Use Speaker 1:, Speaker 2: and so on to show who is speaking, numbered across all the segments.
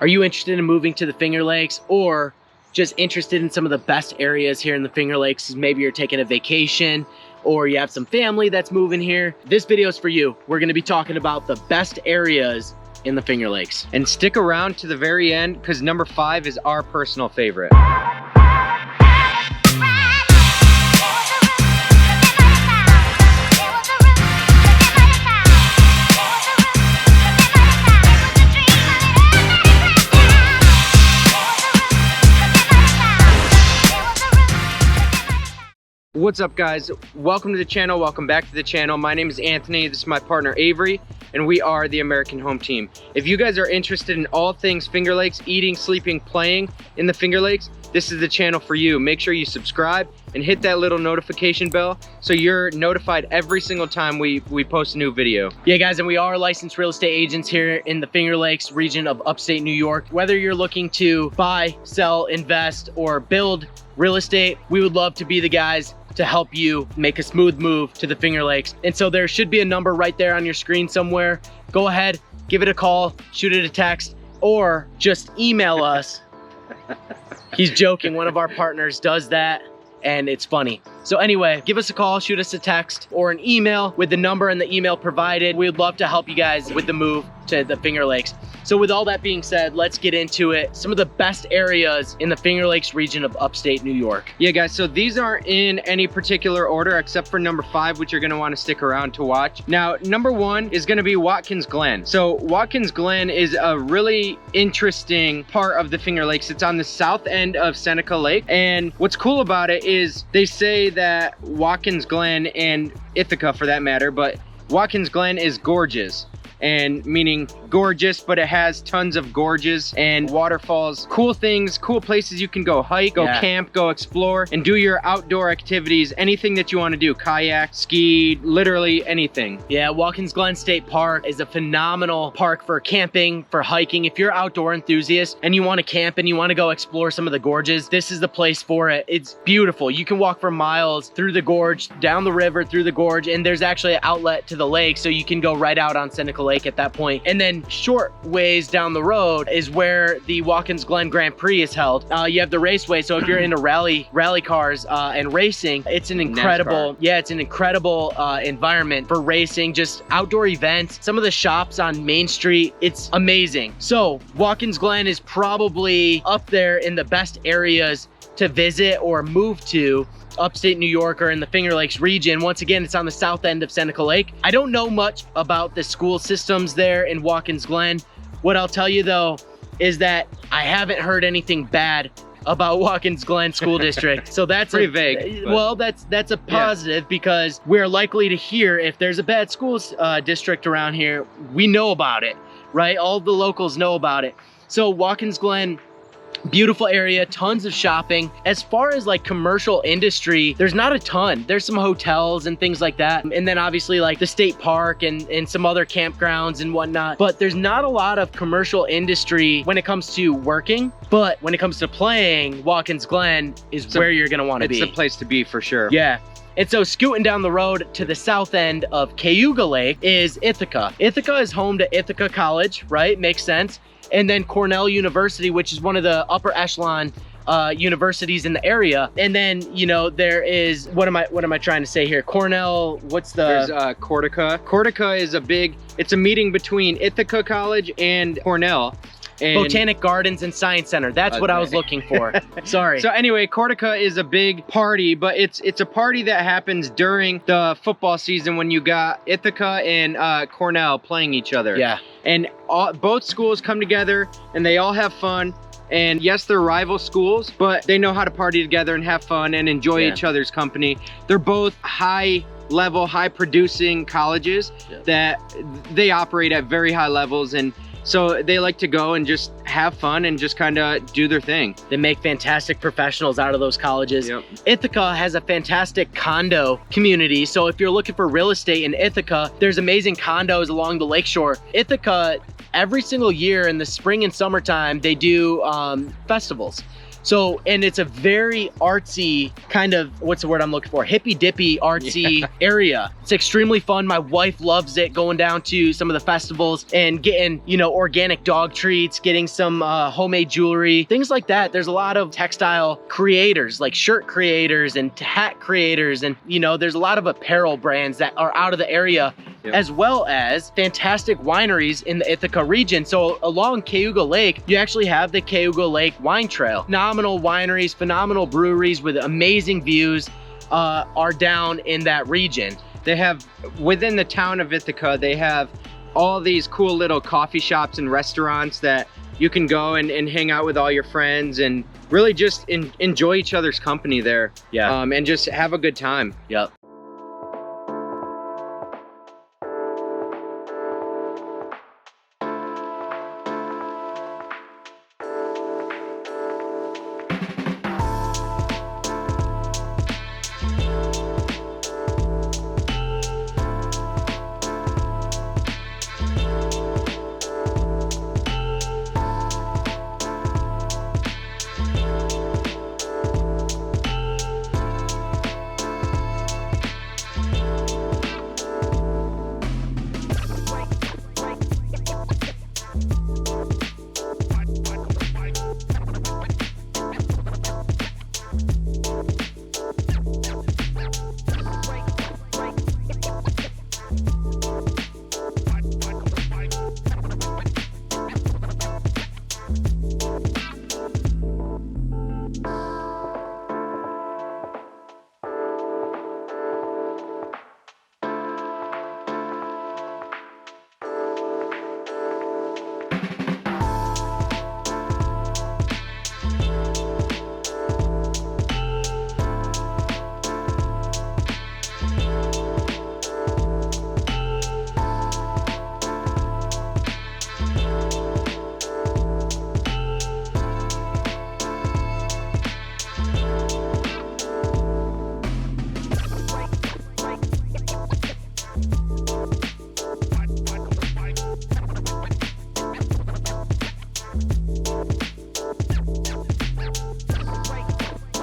Speaker 1: Are you interested in moving to the Finger Lakes, or just interested in some of the best areas here in the Finger Lakes? Maybe you're taking a vacation or you have some family that's moving here. This video is for you. We're gonna be talking about the best areas in the Finger Lakes.
Speaker 2: And stick around to the very end because number 5 is our personal favorite. What's up, guys? Welcome to the channel. Welcome back to the channel. My name is Anthony. This is my partner Avery, and we are the American Home Team. If you guys are interested in all things Finger Lakes, eating, sleeping, playing in the Finger Lakes, this is the channel for you. Make sure you subscribe and hit that little notification bell so you're notified every single time we post a new video.
Speaker 1: Yeah, guys, and we are licensed real estate agents here in the Finger Lakes region of upstate New York. Whether you're looking to buy, sell, invest, or build real estate, we would love to be the guys to help you make a smooth move to the Finger Lakes. And so there should be a number right there on your screen somewhere. Go ahead, give it a call, shoot it a text, or just email us. He's joking, one of our partners does that, and it's funny. So anyway, give us a call, shoot us a text, or an email with the number and the email provided. We'd love to help you guys with the move to the Finger Lakes. So with all that being said, let's get into it. Some of the best areas in the Finger Lakes region of upstate New York.
Speaker 2: Yeah, guys, so these aren't in any particular order except for number 5, which you're gonna wanna stick around to watch. Now, number 1 is gonna be Watkins Glen. So Watkins Glen is a really interesting part of the Finger Lakes. It's on the south end of Seneca Lake. And what's cool about it is they say that Watkins Glen, and Ithaca for that matter, but Watkins Glen is gorgeous. And meaning gorgeous, but it has tons of gorges and waterfalls, cool things, cool places you can go hike, go camp, go explore, and do your outdoor activities, anything that you want to do, kayak, ski, literally anything.
Speaker 1: Yeah, Watkins Glen State Park is a phenomenal park for camping, for hiking. If you're an outdoor enthusiast and you want to camp and you want to go explore some of the gorges, this is the place for it. It's beautiful. You can walk for miles through the gorge, down the river, through the gorge, and there's actually an outlet to the lake, so you can go right out on Seneca Lake at that point. And then short ways down the road is where the Watkins Glen Grand Prix is held. You have the raceway, so if you're into rally cars and racing, it's an incredible environment for racing, just outdoor events. Some of the shops on Main Street, it's amazing. So Watkins Glen is probably up there in the best areas to visit or move to upstate New York or in the Finger Lakes region. Once again, it's on the south end of Seneca Lake. I don't know much about the school systems there in Watkins Glen. What I'll tell you though is that I haven't heard anything bad about Watkins Glen School District. So that's
Speaker 2: pretty vague.
Speaker 1: Well, that's a positive because we're likely to hear if there's a bad school district around here, we know about it, right? All the locals know about it. So Watkins Glen, beautiful area, tons of shopping. As far as like commercial industry, there's not a ton. There's some hotels and things like that. And then obviously like the state park and some other campgrounds and whatnot. But there's not a lot of commercial industry when it comes to working. But when it comes to playing, Watkins Glen is where you're gonna wanna be.
Speaker 2: It's the place to be for sure.
Speaker 1: Yeah. And so scooting down the road to the south end of Cayuga Lake is Ithaca. Ithaca is home to Ithaca College, right? Makes sense. And then Cornell University, which is one of the upper echelon universities in the area. And then, you know, there is, what am I trying to say here? Cornell, what's the?
Speaker 2: There's Cortica. Cortica is it's a meeting between Ithaca College and Cornell. And
Speaker 1: Botanic Gardens and Science Center. That's what I was looking for. Sorry.
Speaker 2: So anyway, Cortica is a big party, but it's a party that happens during the football season when you got Ithaca and Cornell playing each other.
Speaker 1: Yeah.
Speaker 2: And both schools come together and they all have fun. And yes, they're rival schools, but they know how to party together and have fun and enjoy each other's company. They're both high level, high producing colleges that they operate at very high levels, and so they like to go and just have fun and just kind of do their thing.
Speaker 1: They make fantastic professionals out of those colleges. Yep. Ithaca has a fantastic condo community. So if you're looking for real estate in Ithaca, there's amazing condos along the lakeshore. Ithaca, every single year in the spring and summertime, they do festivals. So, and it's a very artsy kind of, what's the word I'm looking for? Hippy dippy artsy area. It's extremely fun. My wife loves it, going down to some of the festivals and getting, you know, organic dog treats, getting some homemade jewelry, things like that. There's a lot of textile creators, like shirt creators and hat creators. And, you know, there's a lot of apparel brands that are out of the area, as well as fantastic wineries in the Ithaca region. So along Cayuga Lake, you actually have the Cayuga Lake Wine Trail. Phenomenal wineries, phenomenal breweries with amazing views are down in that region.
Speaker 2: They have, within the town of Ithaca, they have all these cool little coffee shops and restaurants that you can go and hang out with all your friends and really just enjoy each other's company there.
Speaker 1: Yeah.
Speaker 2: And just have a good time.
Speaker 1: Yep.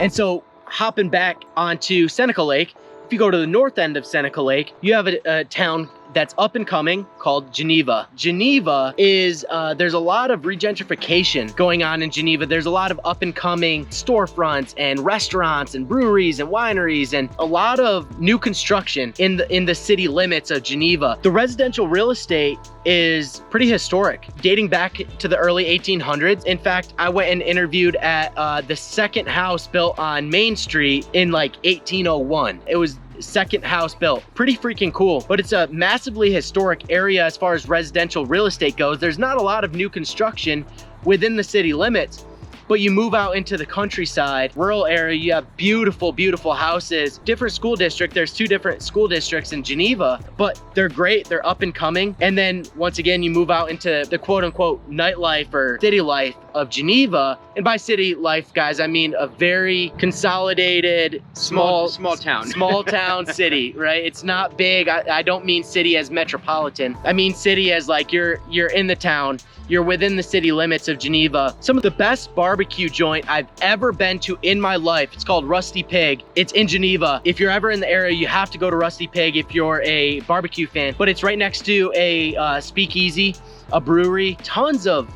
Speaker 1: And so hopping back onto Seneca Lake, if you go to the north end of Seneca Lake, you have a town that's up and coming called Geneva. Geneva is, there's a lot of regentrification going on in Geneva. There's a lot of up and coming storefronts and restaurants and breweries and wineries and a lot of new construction in the city limits of Geneva. The residential real estate is pretty historic, dating back to the early 1800s. In fact, I went and interviewed at the second house built on Main Street in like 1801. It was second house built. Pretty freaking cool, but it's a massively historic area as far as residential real estate goes. There's not a lot of new construction within the city limits, but you move out into the countryside, rural area, you have beautiful, beautiful houses. Different school district, there's 2 different school districts in Geneva, but they're great, they're up and coming. And then once again, you move out into the quote unquote nightlife or city life of Geneva. And by city life, guys, I mean a very consolidated, small town city, right? It's not big. I don't mean city as metropolitan. I mean city as like you're in the town, you're within the city limits of Geneva. Some of the best barbecue joint I've ever been to in my life. It's called Rusty Pig. It's in Geneva. If you're ever in the area, you have to go to Rusty Pig if you're a barbecue fan. But it's right next to a speakeasy, a brewery, tons of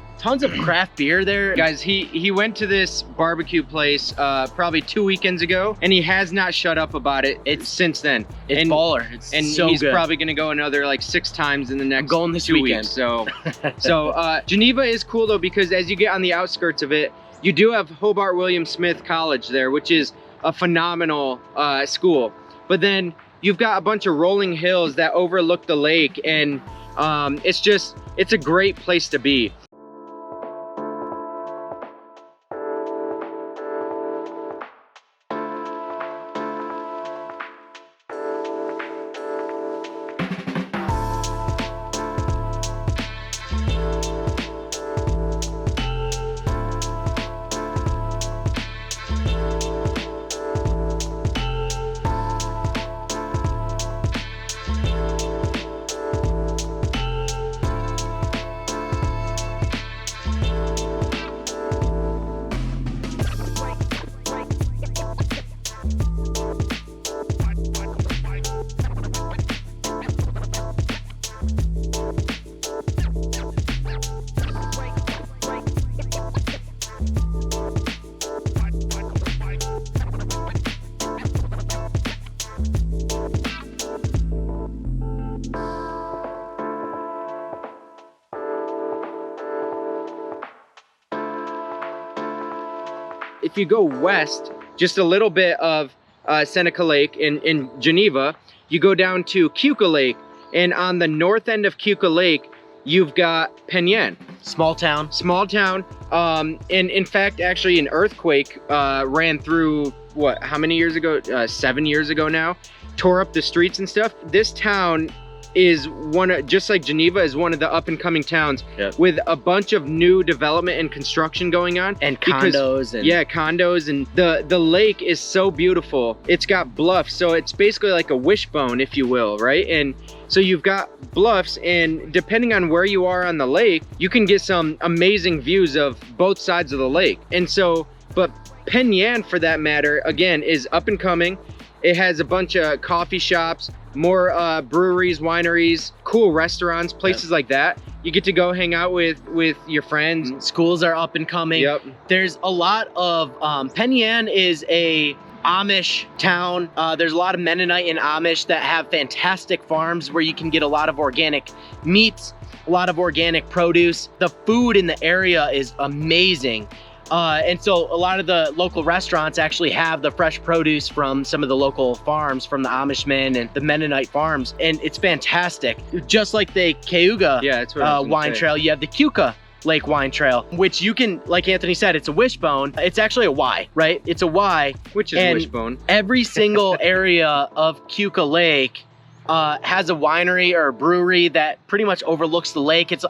Speaker 1: craft beer there.
Speaker 2: Guys, he went to this barbecue place probably 2 weekends ago, and he has not shut up about it since then.
Speaker 1: It's baller. It's so
Speaker 2: he's
Speaker 1: good.
Speaker 2: Probably gonna go another like 6 times in the next
Speaker 1: I'm going this
Speaker 2: 2
Speaker 1: weekend.
Speaker 2: weeks. So Geneva is cool though, because as you get on the outskirts of it, you do have Hobart William Smith College there, which is a phenomenal school. But then you've got a bunch of rolling hills that overlook the lake, and it's a great place to be. if you go west, just a little bit of Seneca Lake in Geneva, you go down to Keuka Lake, and on the north end of Keuka Lake, you've got Penn.
Speaker 1: Small town.
Speaker 2: And in fact, actually, an earthquake ran through, what, how many years ago? 7 years ago now, tore up the streets and stuff. This town is just like Geneva, is one of the up and coming towns with a bunch of new development and construction going on,
Speaker 1: and condos.
Speaker 2: Condos, and the lake is so beautiful. It's got bluffs, so it's basically like a wishbone, if you will, right? And so you've got bluffs, and depending on where you are on the lake, you can get some amazing views of both sides of the lake. And so, but Penn, for that matter, again, is up and coming. It has a bunch of coffee shops, more breweries, wineries, cool restaurants, places like that. You get to go hang out with your friends.
Speaker 1: Schools are up and coming.
Speaker 2: Yep.
Speaker 1: There's a lot of, Penn is a Amish town. There's a lot of Mennonite and Amish that have fantastic farms where you can get a lot of organic meats, a lot of organic produce. The food in the area is amazing. And so a lot of the local restaurants actually have the fresh produce from some of the local farms, from the Amishmen and the Mennonite farms, and it's fantastic. Just like the Cayuga wine trail, you have the Keuka Lake wine trail, which you can, like Anthony said, it's a wishbone. It's actually a Y, right? It's a Y,
Speaker 2: which is a wishbone.
Speaker 1: Every single area of Keuka Lake has a winery or a brewery that pretty much overlooks the lake. It's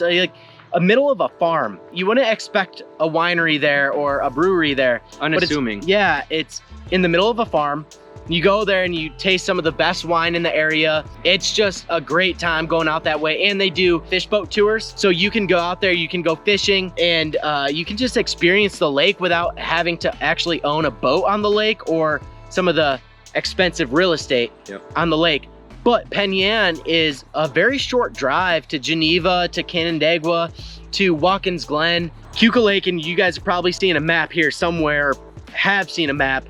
Speaker 1: like a middle of a farm. You wouldn't expect a winery there or a brewery there.
Speaker 2: Unassuming.
Speaker 1: It's in the middle of a farm. You go there and you taste some of the best wine in the area. It's just a great time going out that way. And they do fish boat tours. So you can go out there, you can go fishing, and you can just experience the lake without having to actually own a boat on the lake or some of the expensive real estate on the lake. But Penn is a very short drive to Geneva, to Canandaigua, to Watkins Glen, Keuka Lake, and you guys have probably seen a map here somewhere, or have seen a map.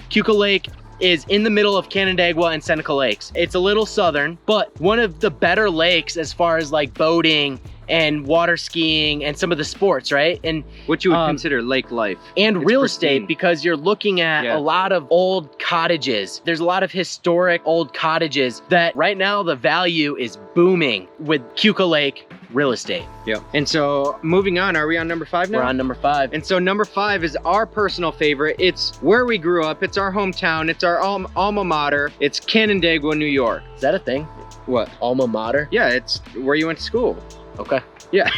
Speaker 1: Keuka Lake is in the middle of Canandaigua and Seneca Lakes. It's a little southern, but one of the better lakes as far as like boating and water skiing and some of the sports, right? And
Speaker 2: what you would consider lake life.
Speaker 1: And it's real estate, because you're looking at a lot of old cottages. There's a lot of historic old cottages that right now the value is booming with Keuka Lake real estate.
Speaker 2: Yep. And so moving on, are we on number 5 now?
Speaker 1: We're on number 5.
Speaker 2: And so number 5 is our personal favorite. It's where we grew up. It's our hometown. It's our alma mater. It's Canandaigua, New York.
Speaker 1: Is that a thing?
Speaker 2: What?
Speaker 1: Alma mater?
Speaker 2: Yeah, it's where you went to school.
Speaker 1: Okay.
Speaker 2: Yeah.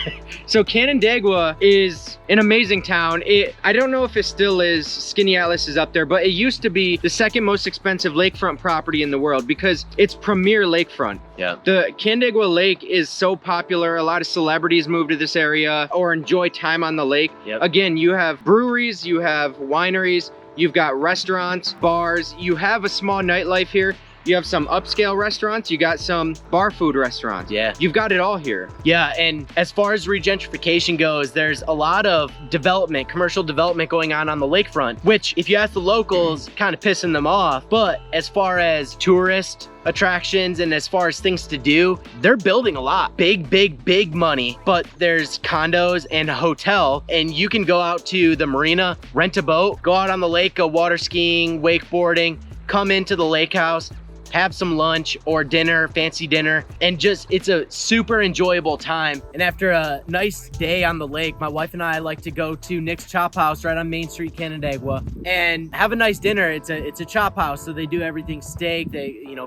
Speaker 2: So Canandaigua is an amazing town. I don't know if it still is. Skinny Atlas is up there, but it used to be the second most expensive lakefront property in the world because it's premier lakefront.
Speaker 1: Yeah.
Speaker 2: The Canandaigua Lake is so popular. A lot of celebrities move to this area or enjoy time on the lake.
Speaker 1: Yep.
Speaker 2: Again, you have breweries, you have wineries, you've got restaurants, bars, you have a small nightlife here. You have some upscale restaurants, you got some bar food restaurants.
Speaker 1: Yeah.
Speaker 2: You've got it all here.
Speaker 1: Yeah, and as far as regentrification goes, there's a lot of development, commercial development going on the lakefront, which if you ask the locals, kind of pissing them off. But as far as tourist attractions and as far as things to do, they're building a lot. Big money. But there's condos and a hotel, and you can go out to the marina, rent a boat, go out on the lake, go water skiing, wakeboarding, come into the lake house, have some lunch or dinner, fancy dinner, and just, it's a super enjoyable time. And after a nice day on the lake, my wife and I like to go to Nick's Chop House right on Main Street, Canandaigua, and have a nice dinner. It's a chop house, so they do everything steak,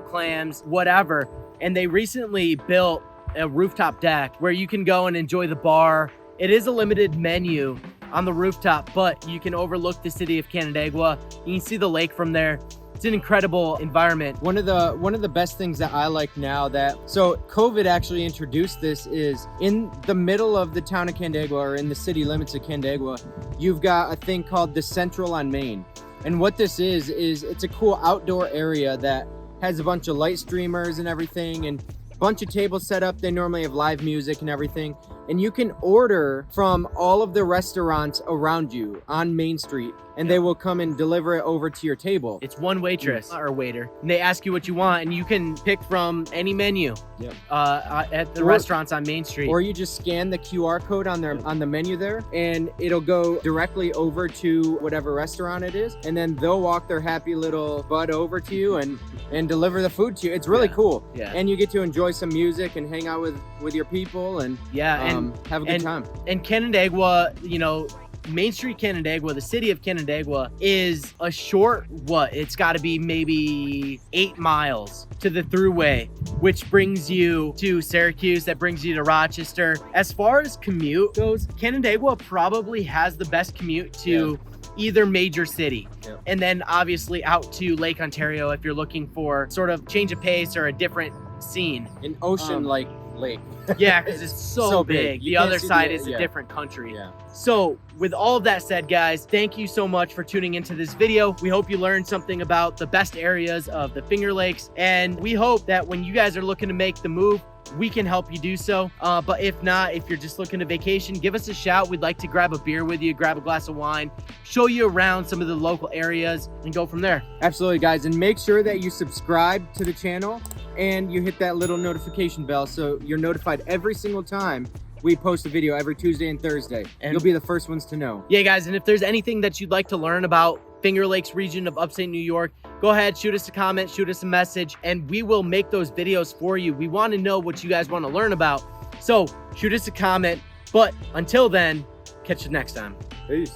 Speaker 1: clams, whatever. And they recently built a rooftop deck where you can go and enjoy the bar. It is a limited menu on the rooftop, but you can overlook the city of Canandaigua. You can see the lake from there. It's an incredible environment.
Speaker 2: One of the best things that I like now so COVID actually introduced this is in the middle of the town of Canandaigua, or in the city limits of Canandaigua, you've got a thing called the Central on Main. And what this is it's a cool outdoor area that has a bunch of light streamers and everything, and a bunch of tables set up. They normally have live music and everything. And you can order from all of the restaurants around you on Main Street.
Speaker 3: and they will come and deliver it over to your table.
Speaker 1: It's one waitress or waiter, and they ask you what you want, and you can pick from any menu.
Speaker 3: Yep.
Speaker 1: At the restaurants on Main Street.
Speaker 3: Or you just scan the QR code on the menu there, and it'll go directly over to whatever restaurant it is, and then they'll walk their happy little butt over to you and deliver the food to you. It's really cool.
Speaker 1: Yeah.
Speaker 3: And you get to enjoy some music and hang out with your people and have a good time.
Speaker 1: And Canandaigua, you know, Main Street Canandaigua, the city of Canandaigua, is a short, it's got to be maybe 8 miles to the thruway, which brings you to Syracuse, that brings you to Rochester. As far as commute goes, Canandaigua probably has the best commute to either major city.
Speaker 3: Yep.
Speaker 1: And then obviously out to Lake Ontario if you're looking for sort of change of pace or a different scene.
Speaker 3: An ocean like lake.
Speaker 1: Yeah, because it's so big. The other side is a different country.
Speaker 3: Yeah.
Speaker 1: So with all of that said, guys, thank you so much for tuning into this video. We hope you learned something about the best areas of the Finger Lakes. And we hope that when you guys are looking to make the move, we can help you do so. But if not, if you're just looking to vacation, give us a shout. We'd like to grab a beer with you, grab a glass of wine, show you around some of the local areas, and go from there.
Speaker 3: Absolutely, guys. And make sure that you subscribe to the channel and you hit that little notification bell so you're notified every single time we post a video every Tuesday and Thursday. And you'll be the first ones to know.
Speaker 1: Yeah, guys. And if there's anything that you'd like to learn about Finger Lakes region of upstate New York, go ahead, shoot us a comment, shoot us a message, and we will make those videos for you. We want to know what you guys want to learn about. So shoot us a comment. But until then, catch you next time.
Speaker 3: Peace.